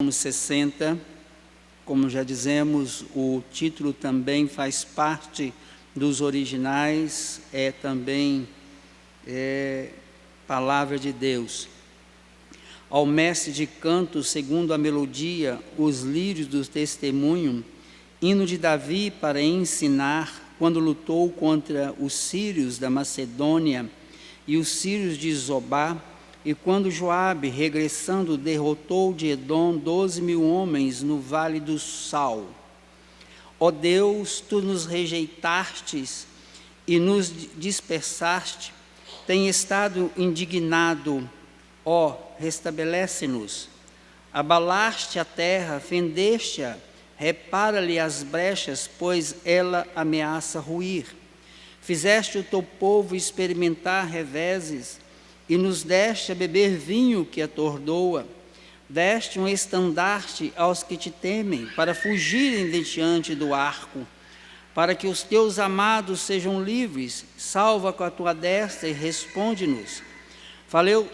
Salmo 60, como já dizemos, o título também faz parte dos originais, também palavra de Deus. Ao mestre de canto, segundo a melodia, os lírios do testemunho, hino de Davi para ensinar, quando lutou contra os sírios da Macedônia e os sírios de Zobá, e quando Joabe, regressando, derrotou de Edom 12.000 homens no vale do Sal. Ó Deus, tu nos rejeitastes e nos dispersaste, tem estado indignado, ó, restabelece-nos. Abalaste a terra, fendeste-a, repara-lhe as brechas, pois ela ameaça ruir. Fizeste o teu povo experimentar reveses, e nos deste a beber vinho que atordoa. Deste um estandarte aos que te temem, para fugirem de diante do arco, para que os teus amados sejam livres. Salva com a tua destra e responde-nos.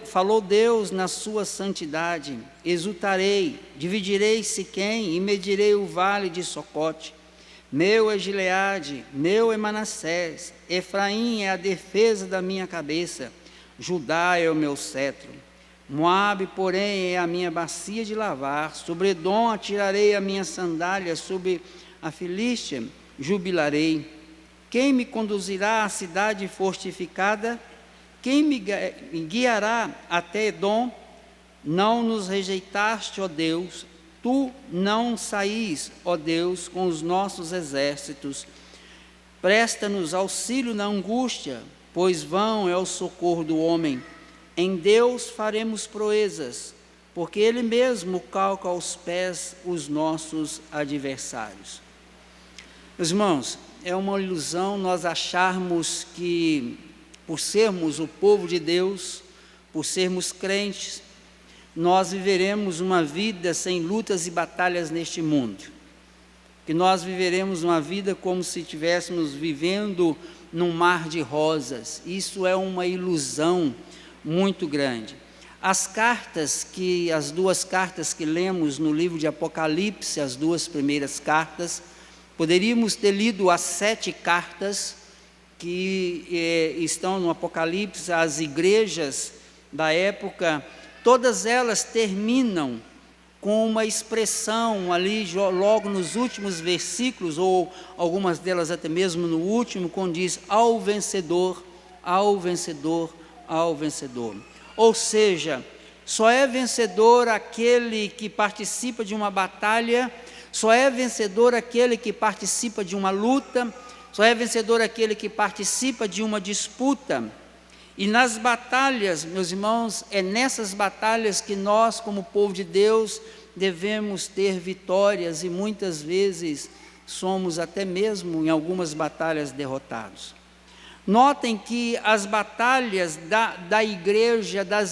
Falou Deus na sua santidade: exultarei, dividirei Siquém e medirei o vale de Socote. Meu é Gileade, meu é Manassés, Efraim é a defesa da minha cabeça, Judá é o meu cetro. Moabe, porém, é a minha bacia de lavar. Sobre Edom atirarei a minha sandália, sobre a Filístia jubilarei. Quem me conduzirá à cidade fortificada? Quem me guiará até Edom? Não nos rejeitaste, ó Deus, tu não saís, ó Deus, com os nossos exércitos. Presta-nos auxílio na angústia, pois vão é o socorro do homem. Em Deus faremos proezas, porque Ele mesmo calca aos pés os nossos adversários. Meus irmãos, é uma ilusão nós acharmos que, por sermos o povo de Deus, por sermos crentes, nós viveremos uma vida sem lutas e batalhas neste mundo. Que nós viveremos uma vida como se estivéssemos vivendo num mar de rosas. Isso é uma ilusão muito grande. As duas cartas que lemos no livro de Apocalipse, as duas primeiras cartas, poderíamos ter lido as 7 cartas que estão no Apocalipse, as igrejas da época, todas elas terminam com uma expressão ali, logo nos últimos versículos, ou algumas delas até mesmo no último, quando diz: ao vencedor, ao vencedor, ao vencedor. Ou seja, só é vencedor aquele que participa de uma batalha, só é vencedor aquele que participa de uma luta, só é vencedor aquele que participa de uma disputa. E nas batalhas, meus irmãos, é nessas batalhas que nós, como povo de Deus, devemos ter vitórias, e muitas vezes somos até mesmo em algumas batalhas derrotados. Notem que as batalhas da igreja, das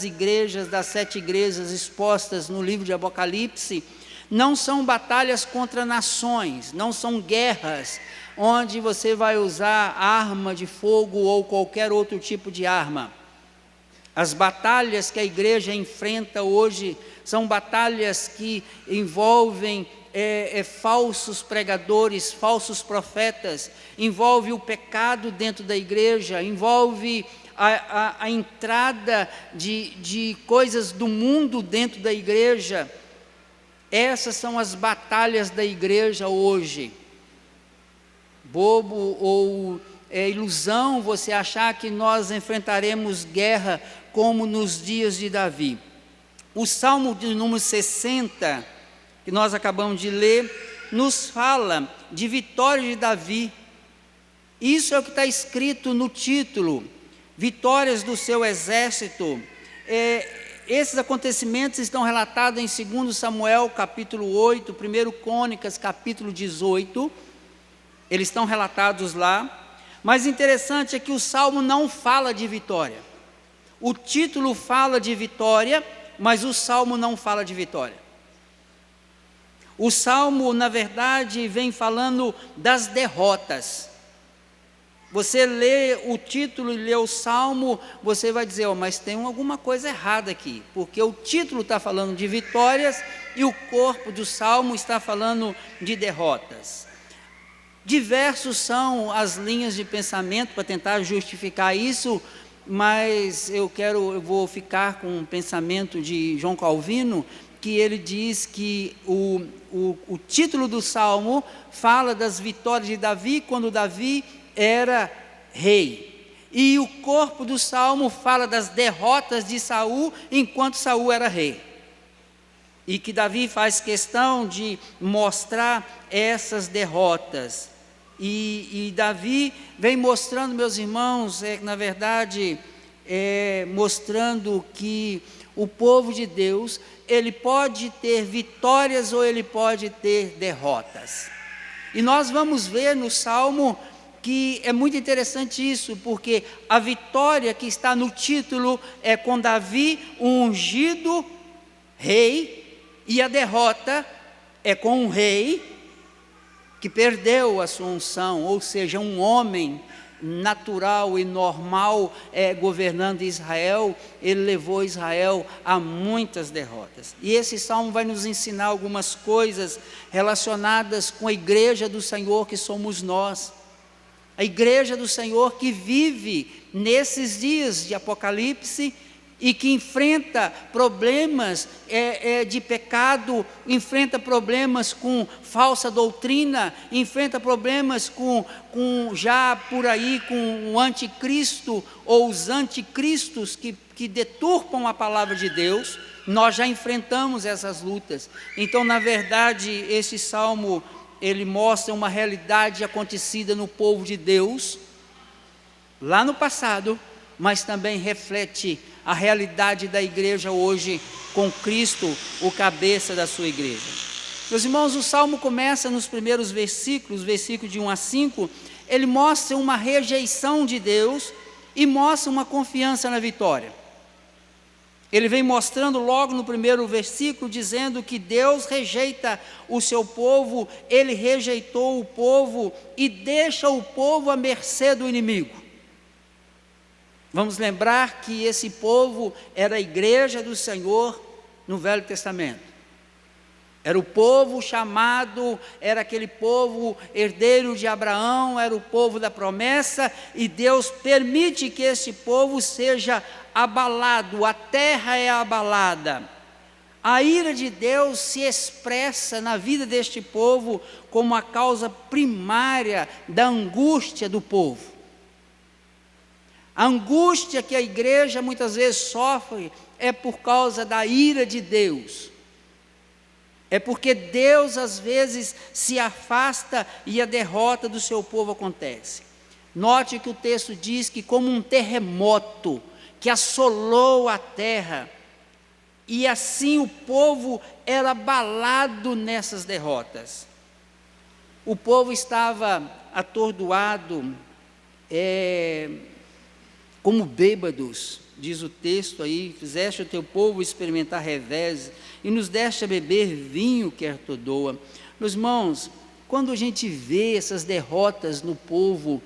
7 igrejas expostas no livro de Apocalipse, não são batalhas contra nações, não são guerras, onde você vai usar arma de fogo ou qualquer outro tipo de arma. As batalhas que a igreja enfrenta hoje são batalhas que envolvem falsos pregadores, falsos profetas, envolve o pecado dentro da igreja, envolve a entrada de coisas do mundo dentro da igreja. Essas são as batalhas da igreja hoje. Bobo ou ilusão você achar que nós enfrentaremos guerra como nos dias de Davi. O Salmo de número 60, que nós acabamos de ler, nos fala de vitória de Davi. Isso é o que está escrito no título: vitórias do seu exército. Esses acontecimentos estão relatados em 2 Samuel capítulo 8, 1 Crônicas capítulo 18, eles estão relatados lá. Mas interessante é que o Salmo não fala de vitória. O título fala de vitória, mas o Salmo não fala de vitória. O Salmo, na verdade, vem falando das derrotas. Você lê o título e lê o Salmo, você vai dizer: mas tem alguma coisa errada aqui, porque o título está falando de vitórias, e o corpo do salmo está falando de derrotas. Diversos são as linhas de pensamento para tentar justificar isso, mas eu vou ficar com um pensamento de João Calvino, que ele diz que o título do salmo fala das vitórias de Davi quando Davi era rei, e o corpo do salmo fala das derrotas de Saul enquanto Saul era rei, e que Davi faz questão de mostrar essas derrotas. E Davi vem mostrando, meus irmãos, na verdade, mostrando que o povo de Deus, ele pode ter vitórias ou ele pode ter derrotas. E nós vamos ver no Salmo que é muito interessante isso, porque a vitória que está no título é com Davi, um ungido rei, e a derrota é com um rei que perdeu a sua unção, ou seja, um homem natural e normal governando Israel, ele levou Israel a muitas derrotas. E esse salmo vai nos ensinar algumas coisas relacionadas com a igreja do Senhor que somos nós. A igreja do Senhor que vive nesses dias de Apocalipse e que enfrenta problemas de pecado, enfrenta problemas com falsa doutrina, enfrenta problemas com já por aí, com o anticristo ou os anticristos que deturpam a palavra de Deus. Nós já enfrentamos essas lutas. Então, na verdade, esse salmo, ele mostra uma realidade acontecida no povo de Deus, lá no passado, mas também reflete a realidade da igreja hoje, com Cristo, o cabeça da sua igreja. Meus irmãos, o Salmo começa nos primeiros versículos de 1 a 5, ele mostra uma rejeição de Deus e mostra uma confiança na vitória. Ele vem mostrando logo no primeiro versículo, dizendo que Deus rejeita o seu povo, ele rejeitou o povo e deixa o povo à mercê do inimigo. Vamos lembrar que esse povo era a igreja do Senhor no Velho Testamento. Era o povo chamado, era aquele povo herdeiro de Abraão, era o povo da promessa, e Deus permite que esse povo seja abalado, a terra é abalada. A ira de Deus se expressa na vida deste povo como a causa primária da angústia do povo. A angústia que a igreja muitas vezes sofre é por causa da ira de Deus. É porque Deus às vezes se afasta e a derrota do seu povo acontece. Note que o texto diz que como um terremoto que assolou a terra, e assim o povo era abalado nessas derrotas. O povo estava atordoado, como bêbados, diz o texto aí, fizeste o teu povo experimentar revés, e nos deste a beber vinho que ortodoa. Meus irmãos, quando a gente vê essas derrotas no povo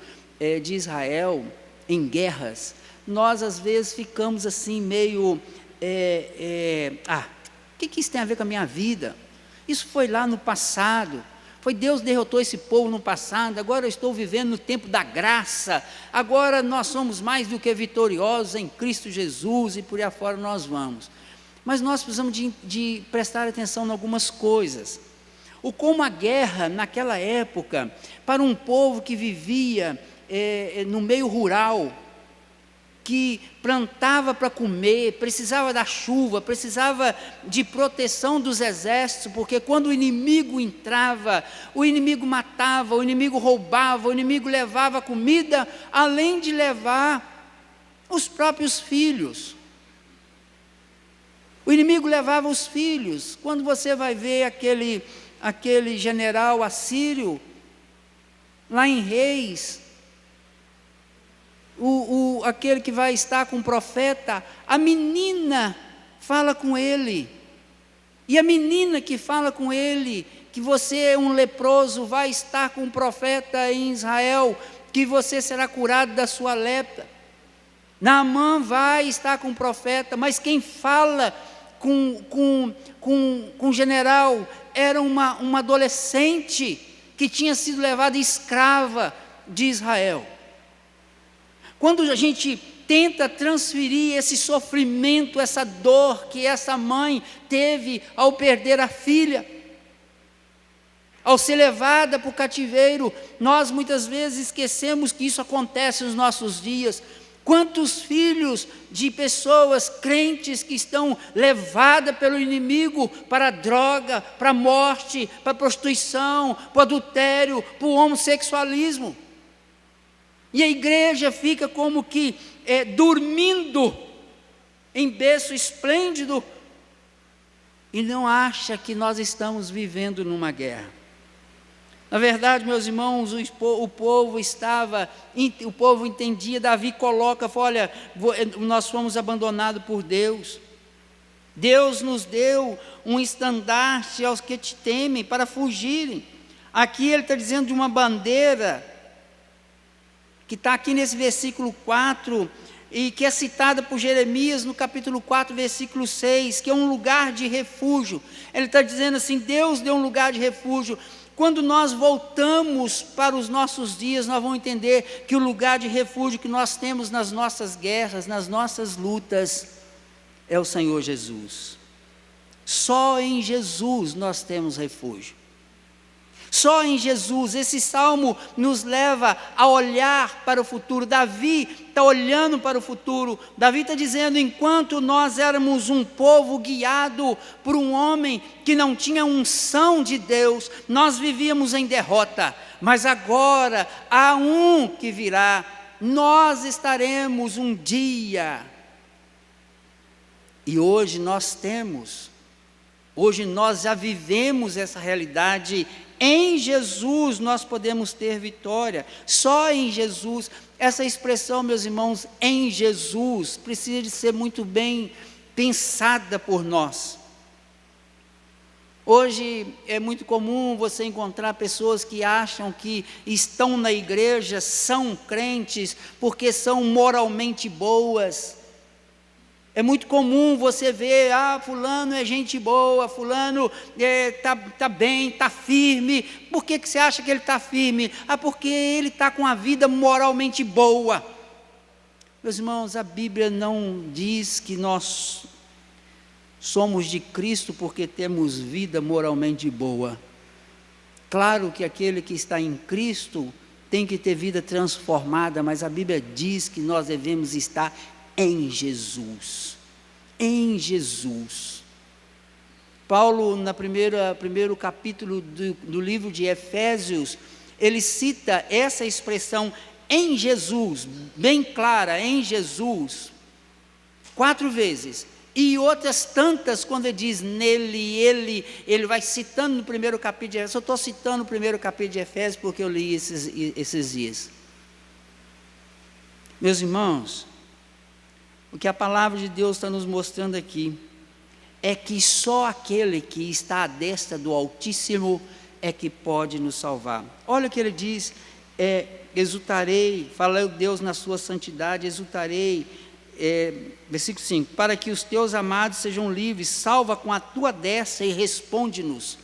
de Israel, em guerras, nós às vezes ficamos assim meio, o que isso tem a ver com a minha vida? Isso foi lá no passado. Foi Deus derrotou esse povo no passado, agora eu estou vivendo no tempo da graça, agora nós somos mais do que vitoriosos em Cristo Jesus, e por aí afora nós vamos. Mas nós precisamos de prestar atenção em algumas coisas. Como a guerra naquela época, para um povo que vivia no meio rural, que plantava para comer, precisava da chuva, precisava de proteção dos exércitos, porque quando o inimigo entrava, o inimigo matava, o inimigo roubava, o inimigo levava comida, além de levar os próprios filhos. O inimigo levava os filhos. Quando você vai ver aquele general assírio, lá em Reis, aquele que vai estar com o profeta, a menina fala com ele, e a menina que fala com ele, que você é um leproso, vai estar com o profeta em Israel, que você será curado da sua lepra. Naamã vai estar com o profeta, mas quem fala com um general, era uma adolescente que tinha sido levada escrava de Israel. Quando a gente tenta transferir esse sofrimento, essa dor que essa mãe teve ao perder a filha, ao ser levada para o cativeiro, nós muitas vezes esquecemos que isso acontece nos nossos dias. Quantos filhos de pessoas crentes que estão levadas pelo inimigo para a droga, para a morte, para a prostituição, para o adultério, para o homossexualismo. E a igreja fica como que dormindo em berço esplêndido e não acha que nós estamos vivendo numa guerra. Na verdade, meus irmãos, o povo entendia, Davi coloca, olha, nós fomos abandonados por Deus. Deus nos deu um estandarte aos que te temem para fugirem. Aqui ele está dizendo de uma bandeira, que está aqui nesse versículo 4, e que é citada por Jeremias no capítulo 4, versículo 6, que é um lugar de refúgio. Ele está dizendo assim, Deus deu um lugar de refúgio. Quando nós voltamos para os nossos dias, nós vamos entender que o lugar de refúgio que nós temos nas nossas guerras, nas nossas lutas, é o Senhor Jesus. Só em Jesus nós temos refúgio. Só em Jesus. Esse salmo nos leva a olhar para o futuro. Davi está olhando para o futuro. Davi está dizendo, enquanto nós éramos um povo guiado por um homem que não tinha unção de Deus, nós vivíamos em derrota, mas agora há um que virá, nós estaremos um dia, e hoje nós já vivemos essa realidade. Em Jesus nós podemos ter vitória, só em Jesus. Essa expressão, meus irmãos, em Jesus, precisa de ser muito bem pensada por nós. Hoje é muito comum você encontrar pessoas que acham que estão na igreja, são crentes, porque são moralmente boas. É muito comum você ver, fulano é gente boa, fulano está bem, está firme. Por que você acha que ele está firme? Porque ele está com a vida moralmente boa. Meus irmãos, a Bíblia não diz que nós somos de Cristo porque temos vida moralmente boa. Claro que aquele que está em Cristo tem que ter vida transformada, mas a Bíblia diz que nós devemos estar em Jesus. Em Jesus. Paulo, no primeiro capítulo do livro de Efésios, ele cita essa expressão em Jesus, bem clara, em Jesus, 4 vezes. E outras tantas, quando ele diz nele, ele vai citando no primeiro capítulo de Efésios. Eu estou citando o primeiro capítulo de Efésios porque eu li esses dias. Meus irmãos, o que a palavra de Deus está nos mostrando aqui é que só aquele que está à destra do Altíssimo é que pode nos salvar. Olha o que ele diz, exultarei, falou Deus na sua santidade, exultarei, versículo 5, para que os teus amados sejam livres, salva com a tua destra e responde-nos.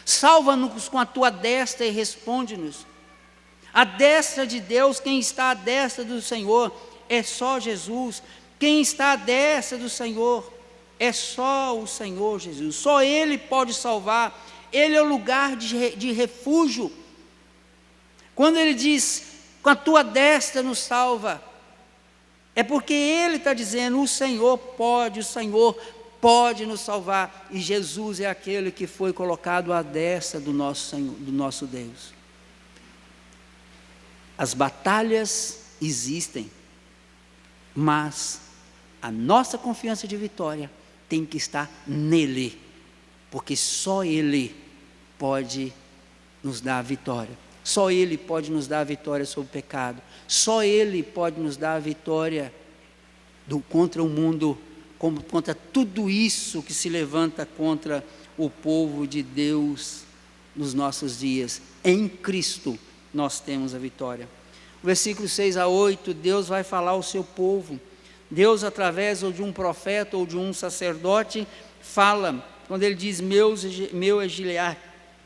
Salva-nos com a tua destra e responde-nos. A destra de Deus, quem está à destra do Senhor, é só Jesus. Quem está à destra do Senhor é só o Senhor Jesus. Só Ele pode salvar. Ele é o lugar de refúgio. Quando Ele diz, com a tua destra nos salva, é porque Ele está dizendo, o Senhor pode nos salvar. E Jesus é aquele que foi colocado à destra do nosso Senhor, do nosso Deus. As batalhas existem, mas a nossa confiança de vitória tem que estar nele, porque só Ele pode nos dar a vitória. Só Ele pode nos dar a vitória sobre o pecado. Só Ele pode nos dar a vitória contra o mundo, contra tudo isso que se levanta contra o povo de Deus nos nossos dias. Em Cristo nós temos a vitória. Versículo 6 a 8, Deus vai falar ao seu povo. Deus, através ou de um profeta ou de um sacerdote, fala, quando ele diz, meu é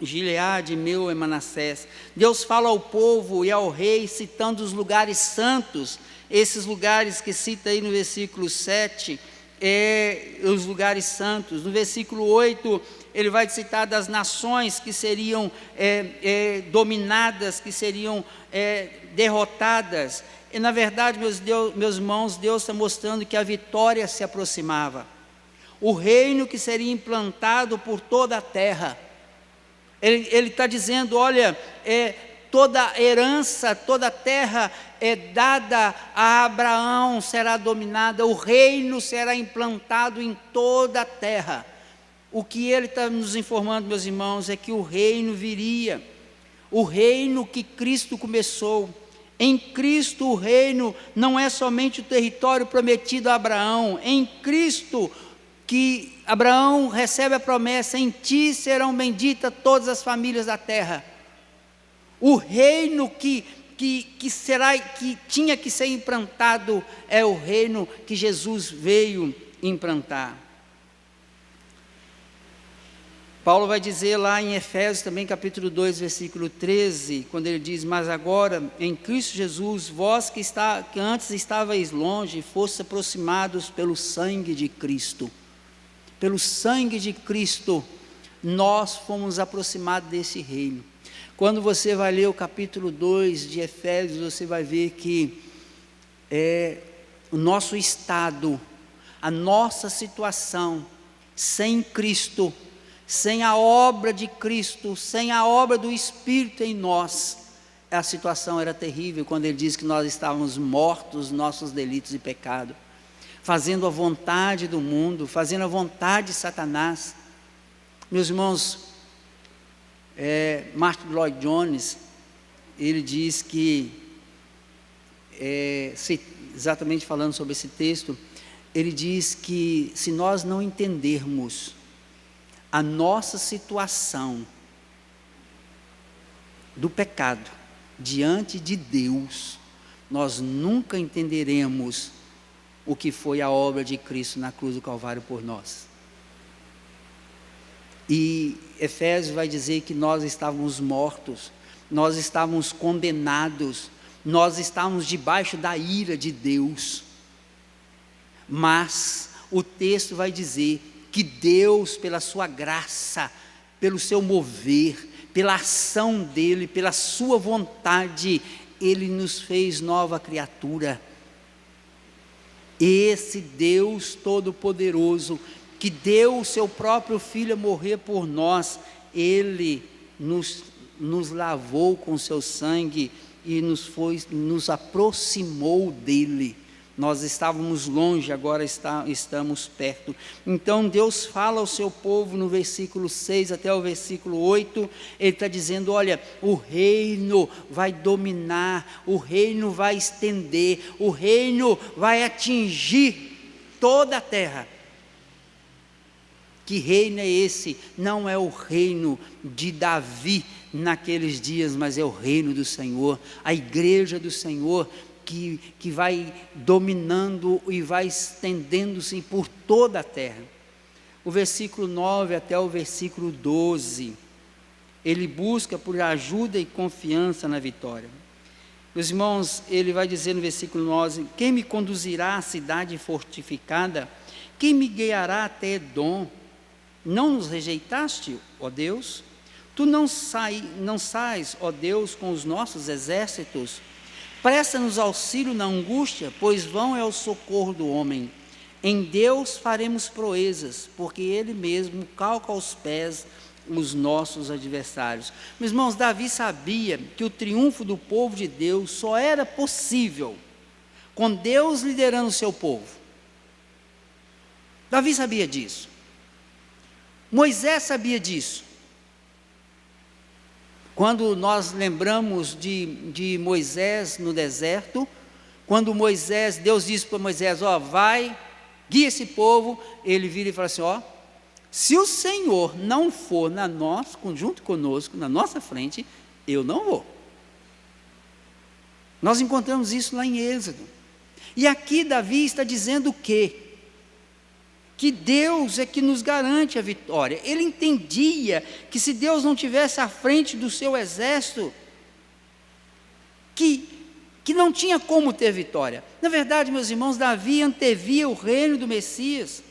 Gileade, meu é Manassés. Deus fala ao povo e ao rei, citando os lugares santos, esses lugares que cita aí no versículo 7, os lugares santos. No versículo 8, ele vai citar das nações que seriam dominadas, que seriam derrotadas. E na verdade, meus irmãos, Deus está mostrando que a vitória se aproximava. O reino que seria implantado por toda a terra. Ele está dizendo, olha, toda herança, toda a terra dada a Abraão será dominada, o reino será implantado em toda a terra. O que ele está nos informando, meus irmãos, é que o reino viria, o reino que Cristo começou. Em Cristo o reino não é somente o território prometido a Abraão, em Cristo que Abraão recebe a promessa, em ti serão benditas todas as famílias da terra. O reino que tinha que ser implantado é o reino que Jesus veio implantar. Paulo vai dizer lá em Efésios também, capítulo 2, versículo 13, quando ele diz, mas agora, em Cristo Jesus, vós que antes estavais longe, fostes aproximados pelo sangue de Cristo. Pelo sangue de Cristo, nós fomos aproximados desse reino. Quando você vai ler o capítulo 2 de Efésios, você vai ver que o nosso estado, a nossa situação, sem Cristo, sem a obra de Cristo, sem a obra do Espírito em nós, a situação era terrível, quando ele diz que nós estávamos mortos, nossos delitos e pecado, fazendo a vontade do mundo, fazendo a vontade de Satanás. Meus irmãos, Martin Lloyd Jones, ele diz que, exatamente falando sobre esse texto, ele diz que se nós não entendermos a nossa situação do pecado diante de Deus, nós nunca entenderemos o que foi a obra de Cristo na cruz do Calvário por nós. E Efésios vai dizer que nós estávamos mortos, nós estávamos condenados, nós estávamos debaixo da ira de Deus. Mas o texto vai dizer que Deus, pela sua graça, pelo seu mover, pela ação dele, pela sua vontade, ele nos fez nova criatura. Esse Deus Todo-Poderoso, que deu o seu próprio Filho a morrer por nós, ele nos lavou com o seu sangue e nos aproximou dele. Nós estávamos longe, agora estamos perto. Então Deus fala ao seu povo no versículo 6 até o versículo 8, ele está dizendo, olha, o reino vai dominar, o reino vai estender, o reino vai atingir toda a terra. Que reino é esse? Não é o reino de Davi naqueles dias, mas é o reino do Senhor, a igreja do Senhor, que vai dominando e vai estendendo-se por toda a terra. O versículo 9 até o versículo 12, ele busca por ajuda e confiança na vitória. Meus irmãos, ele vai dizer no versículo 9, quem me conduzirá à cidade fortificada? Quem me guiará até Edom? Não nos rejeitaste, ó Deus? Tu não sais, ó Deus, com os nossos exércitos? Presta-nos auxílio na angústia, pois vão é o socorro do homem. Em Deus faremos proezas, porque Ele mesmo calca aos pés os nossos adversários. Meus irmãos, Davi sabia que o triunfo do povo de Deus só era possível com Deus liderando o seu povo. Davi sabia disso. Moisés sabia disso. Quando nós lembramos de Moisés no deserto, quando Deus disse para Moisés, vai, guia esse povo, ele vira e fala assim, se o Senhor não for junto conosco, na nossa frente, eu não vou. Nós encontramos isso lá em Êxodo. E aqui Davi está dizendo o quê? Que Deus é que nos garante a vitória. Ele entendia que se Deus não tivesse à frente do seu exército, que não tinha como ter vitória. Na verdade, meus irmãos, Davi antevia o reino do Messias.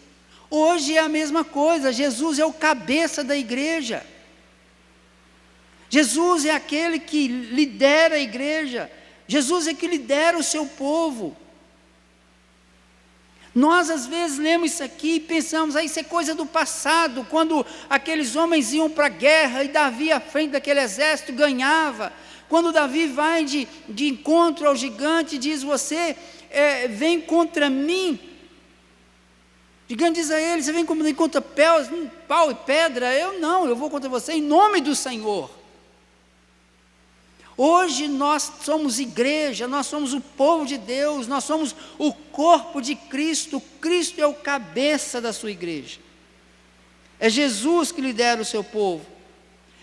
Hoje é a mesma coisa, Jesus é o cabeça da igreja. Jesus é aquele que lidera a igreja. Jesus é que lidera o seu povo. Nós às vezes lemos isso aqui e pensamos, isso é coisa do passado, quando aqueles homens iam para a guerra e Davi à frente daquele exército ganhava. Quando Davi vai de encontro ao gigante e diz, você vem contra mim. O gigante diz a ele, você vem contra pau e pedra? Eu não, eu vou contra você em nome do Senhor. Hoje nós somos igreja, nós somos o povo de Deus, nós somos o corpo de Cristo. Cristo é o cabeça da sua igreja. É Jesus que lidera o seu povo.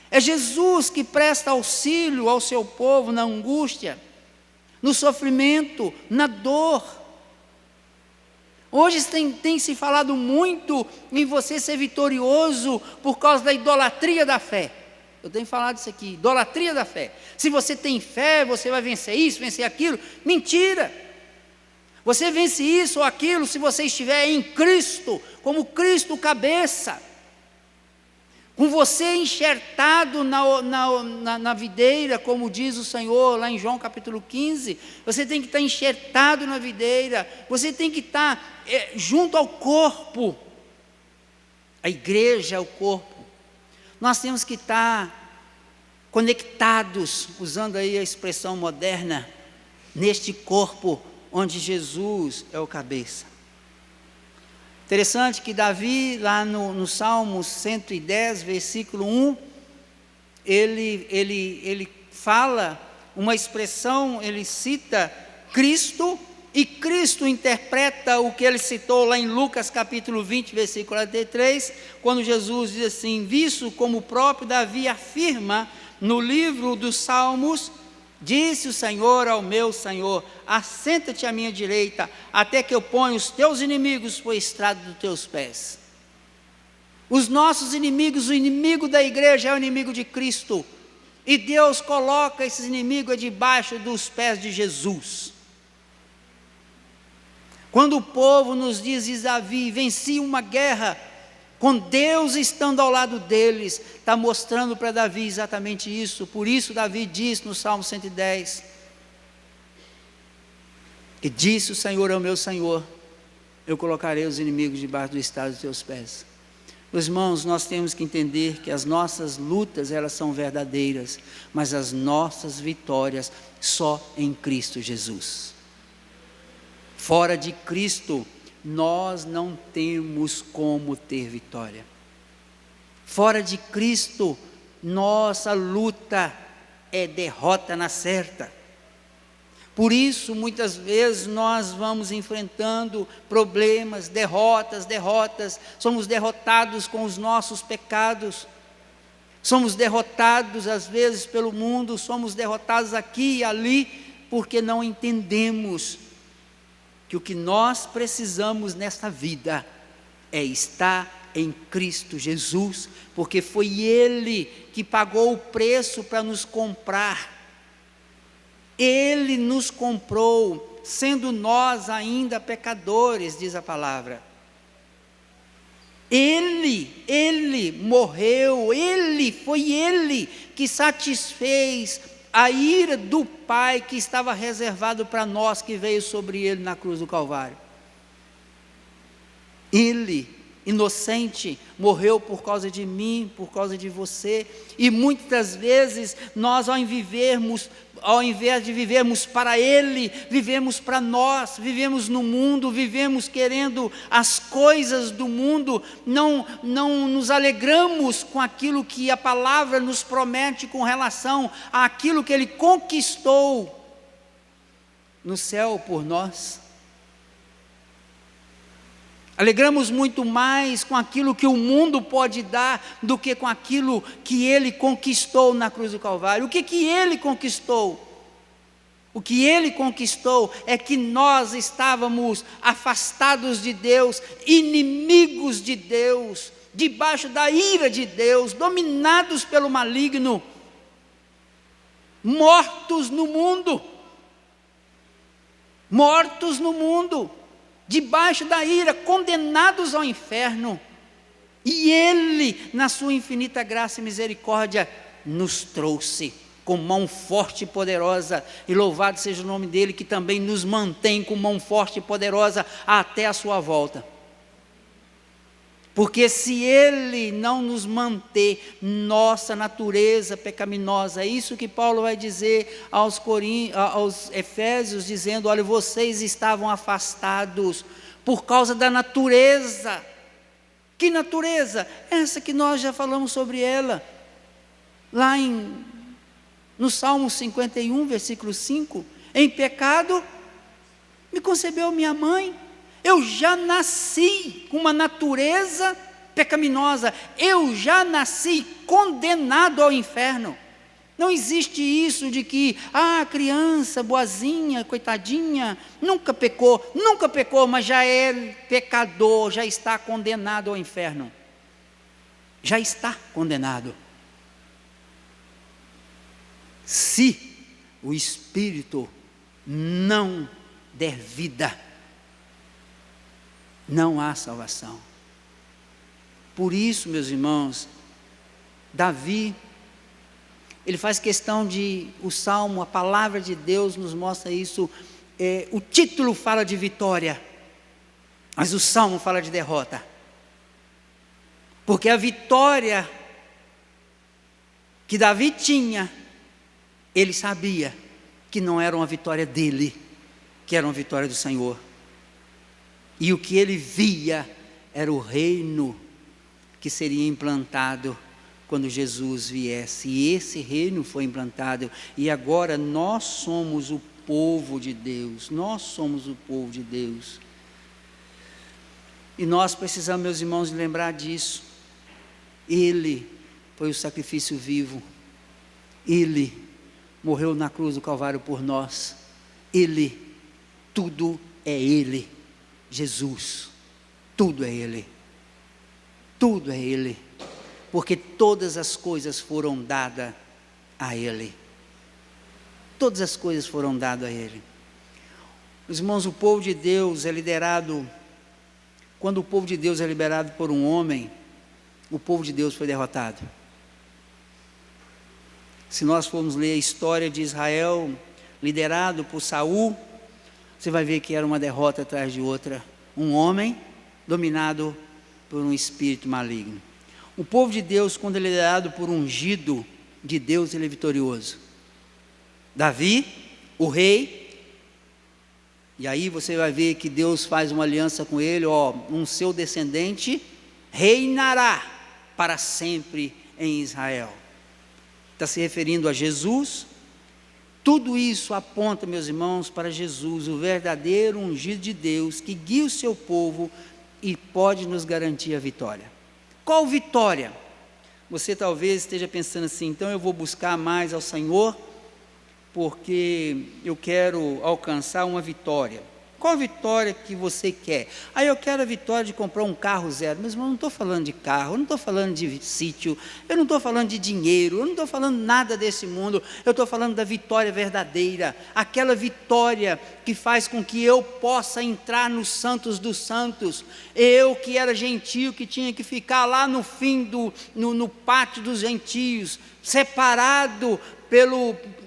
É Jesus que presta auxílio ao seu povo na angústia, no sofrimento, na dor. Hoje tem se falado muito em você ser vitorioso por causa da idolatria da fé. Eu tenho falado isso aqui, idolatria da fé. Se você tem fé, você vai vencer isso, vencer aquilo. Mentira! Você vence isso ou aquilo se você estiver em Cristo, como Cristo cabeça. Com você enxertado na videira, como diz o Senhor lá em João capítulo 15. Você tem que estar enxertado na videira. Você tem que estar junto ao corpo. A igreja é o corpo. Nós temos que estar conectados, usando aí a expressão moderna, neste corpo onde Jesus é o cabeça. Interessante que Davi, lá no Salmo 110, versículo 1, ele fala uma expressão, ele cita Cristo, e Cristo interpreta o que ele citou lá em Lucas capítulo 20, versículo 43, quando Jesus diz assim, visto como o próprio Davi afirma no livro dos Salmos, disse o Senhor ao meu Senhor, assenta-te à minha direita, até que eu ponha os teus inimigos por estrado dos teus pés. Os nossos inimigos, o inimigo da igreja é o inimigo de Cristo, e Deus coloca esses inimigos debaixo dos pés de Jesus. Quando o povo nos diz Davi, venci uma guerra, com Deus estando ao lado deles, está mostrando para Davi exatamente isso. Por isso Davi diz no Salmo 110, que disse o Senhor ao meu Senhor, eu colocarei os inimigos debaixo do estrado dos teus pés. Meus irmãos, nós temos que entender que as nossas lutas, elas são verdadeiras, mas as nossas vitórias só em Cristo Jesus. Fora de Cristo, nós não temos como ter vitória. Fora de Cristo, nossa luta é derrota na certa. Por isso, muitas vezes, nós vamos enfrentando problemas, derrotas, somos derrotados com os nossos pecados, somos derrotados às vezes pelo mundo, somos derrotados aqui e ali, porque não entendemos que o que nós precisamos nesta vida é estar em Cristo Jesus, porque foi Ele que pagou o preço para nos comprar. Ele nos comprou, sendo nós ainda pecadores, diz a palavra. Ele morreu, foi Ele que satisfez a ira do Pai que estava reservado para nós, que veio sobre Ele na cruz do Calvário. Ele, inocente, morreu por causa de mim, por causa de você, e muitas vezes nós ao invés de vivermos para Ele, vivemos para nós, vivemos no mundo, vivemos querendo as coisas do mundo, não nos alegramos com aquilo que a palavra nos promete com relação àquilo que Ele conquistou no céu por nós. Alegramos muito mais com aquilo que o mundo pode dar do que com aquilo que Ele conquistou na cruz do Calvário. O que Ele conquistou? O que Ele conquistou é que nós estávamos afastados de Deus, inimigos de Deus, debaixo da ira de Deus, dominados pelo maligno, mortos no mundo, debaixo da ira, condenados ao inferno. E Ele, na sua infinita graça e misericórdia, nos trouxe com mão forte e poderosa, e louvado seja o nome dEle, que também nos mantém com mão forte e poderosa até a sua volta. Porque se Ele não nos manter, nossa natureza pecaminosa, é isso que Paulo vai dizer aos Efésios, dizendo: olha, vocês estavam afastados por causa da natureza. Que natureza? Essa que nós já falamos sobre ela, lá no Salmo 51, versículo 5, em pecado me concebeu minha mãe. Eu já nasci com uma natureza pecaminosa, eu já nasci condenado ao inferno. Não existe isso de que, criança boazinha, coitadinha, nunca pecou, mas já é pecador, já está condenado ao inferno. Já está condenado. Se o Espírito não der vida, não há salvação. Por isso, meus irmãos, Davi, ele faz questão o Salmo, a palavra de Deus nos mostra isso, o título fala de vitória, mas o Salmo fala de derrota, porque a vitória que Davi tinha, ele sabia que não era uma vitória dele, que era uma vitória do Senhor. E o que ele via era o reino que seria implantado quando Jesus viesse. E esse reino foi implantado. E agora nós somos o povo de Deus. Nós somos o povo de Deus. E nós precisamos, meus irmãos, lembrar disso. Ele foi o sacrifício vivo. Ele morreu na cruz do Calvário por nós. Ele, tudo é Ele. Jesus, tudo é Ele, porque todas as coisas foram dadas a Ele, Meus irmãos, o povo de Deus é liderado, quando o povo de Deus é liberado por um homem, o povo de Deus foi derrotado. Se nós formos ler a história de Israel, liderado por Saul, você vai ver que era uma derrota atrás de outra. Um homem dominado por um espírito maligno. O povo de Deus, quando ele é liderado por um ungido de Deus, ele é vitorioso. Davi, o rei, e aí você vai ver que Deus faz uma aliança com ele, um seu descendente reinará para sempre em Israel. Está se referindo a Jesus. Tudo isso aponta, meus irmãos, para Jesus, o verdadeiro ungido de Deus, que guia o seu povo e pode nos garantir a vitória. Qual vitória? Você talvez esteja pensando assim: então eu vou buscar mais ao Senhor, porque eu quero alcançar uma vitória. Qual vitória que você quer? Eu quero a vitória de comprar um carro zero. Mas eu não estou falando de carro, eu não estou falando de sítio, eu não estou falando de dinheiro, eu não estou falando nada desse mundo. Eu estou falando da vitória verdadeira, aquela vitória que faz com que eu possa entrar nos santos dos santos. Eu que era gentio, que tinha que ficar lá no fim no pátio dos gentios, separado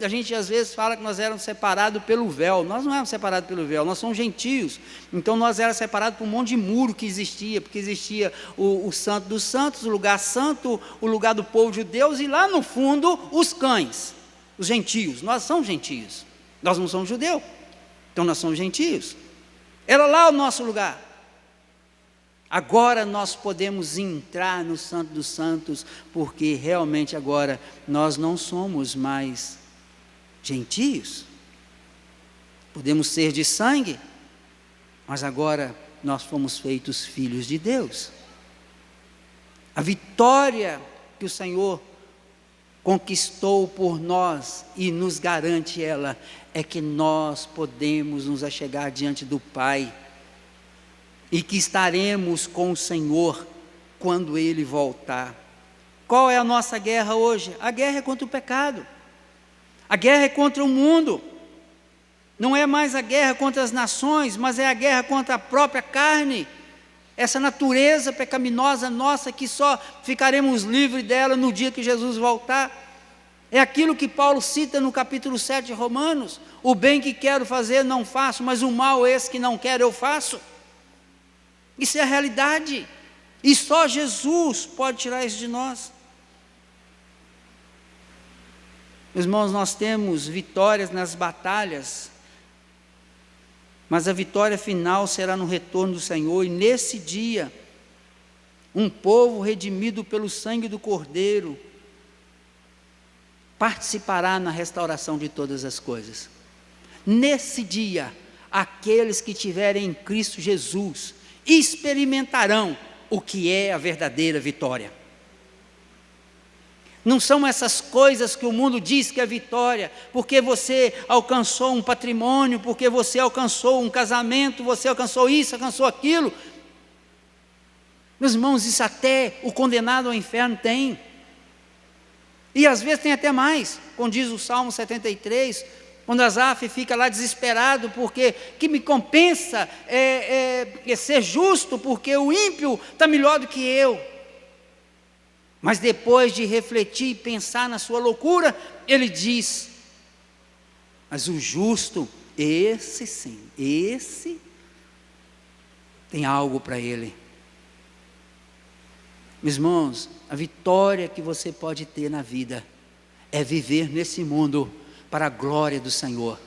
a gente às vezes fala que nós éramos separados pelo véu. Nós não éramos separados pelo véu, nós somos gentios. Então nós éramos separados por um monte de muro que existia, porque existia o santo dos santos, o lugar santo, o lugar do povo de Deus, e lá no fundo os cães, os gentios. Nós somos gentios, nós não somos judeus, então nós somos gentios. Era lá o nosso lugar. Agora nós podemos entrar no Santo dos Santos, porque realmente agora nós não somos mais gentios. Podemos ser de sangue, mas agora nós fomos feitos filhos de Deus. A vitória que o Senhor conquistou por nós e nos garante ela, é que nós podemos nos achegar diante do Pai e que estaremos com o Senhor quando Ele voltar. Qual é a nossa guerra hoje? A guerra é contra o pecado, a guerra é contra o mundo. Não é mais a guerra contra as nações, mas é a guerra contra a própria carne, essa natureza pecaminosa nossa, que só ficaremos livres dela no dia que Jesus voltar. É aquilo que Paulo cita no capítulo 7 de Romanos: o bem que quero fazer não faço, mas o mal esse que não quero eu faço. Isso é a realidade, e só Jesus pode tirar isso de nós. Meus irmãos, nós temos vitórias nas batalhas, mas a vitória final será no retorno do Senhor, e nesse dia, um povo redimido pelo sangue do Cordeiro participará na restauração de todas as coisas. Nesse dia, aqueles que tiverem em Cristo Jesus experimentarão o que é a verdadeira vitória. Não são essas coisas que o mundo diz que é vitória, porque você alcançou um patrimônio, porque você alcançou um casamento, você alcançou isso, alcançou aquilo. Meus irmãos, isso até o condenado ao inferno tem. E às vezes tem até mais, como diz o Salmo 73, quando Asaf fica lá desesperado, porque que me compensa ser justo, porque o ímpio está melhor do que eu. Mas depois de refletir e pensar na sua loucura, ele diz: mas o justo, esse sim, esse tem algo para ele. Meus irmãos, a vitória que você pode ter na vida é viver nesse mundo para a glória do Senhor,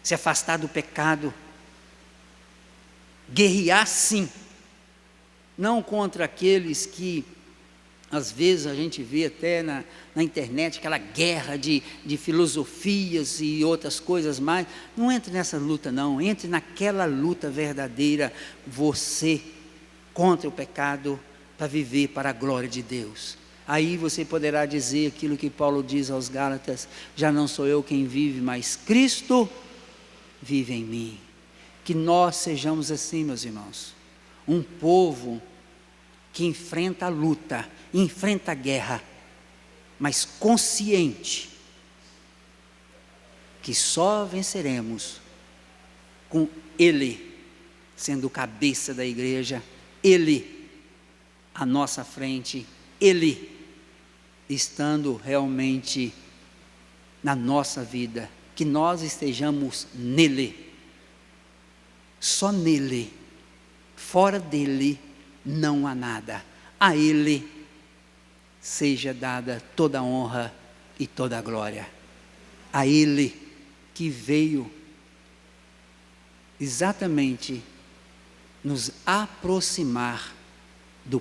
se afastar do pecado, guerrear sim, não contra aqueles que às vezes a gente vê até na internet aquela guerra de filosofias e outras coisas mais. Não entre nessa luta não, entre naquela luta verdadeira, você contra o pecado, para viver para a glória de Deus. Aí você poderá dizer aquilo que Paulo diz aos Gálatas: já não sou eu quem vive, mas Cristo vive em mim. Que nós sejamos assim, meus irmãos, um povo que enfrenta a luta, enfrenta a guerra, mas consciente que só venceremos com Ele sendo o cabeça da igreja, Ele à nossa frente, Ele estando realmente na nossa vida, que nós estejamos nele, só nele, fora dele não há nada. A Ele seja dada toda a honra e toda a glória. A Ele que veio exatamente nos aproximar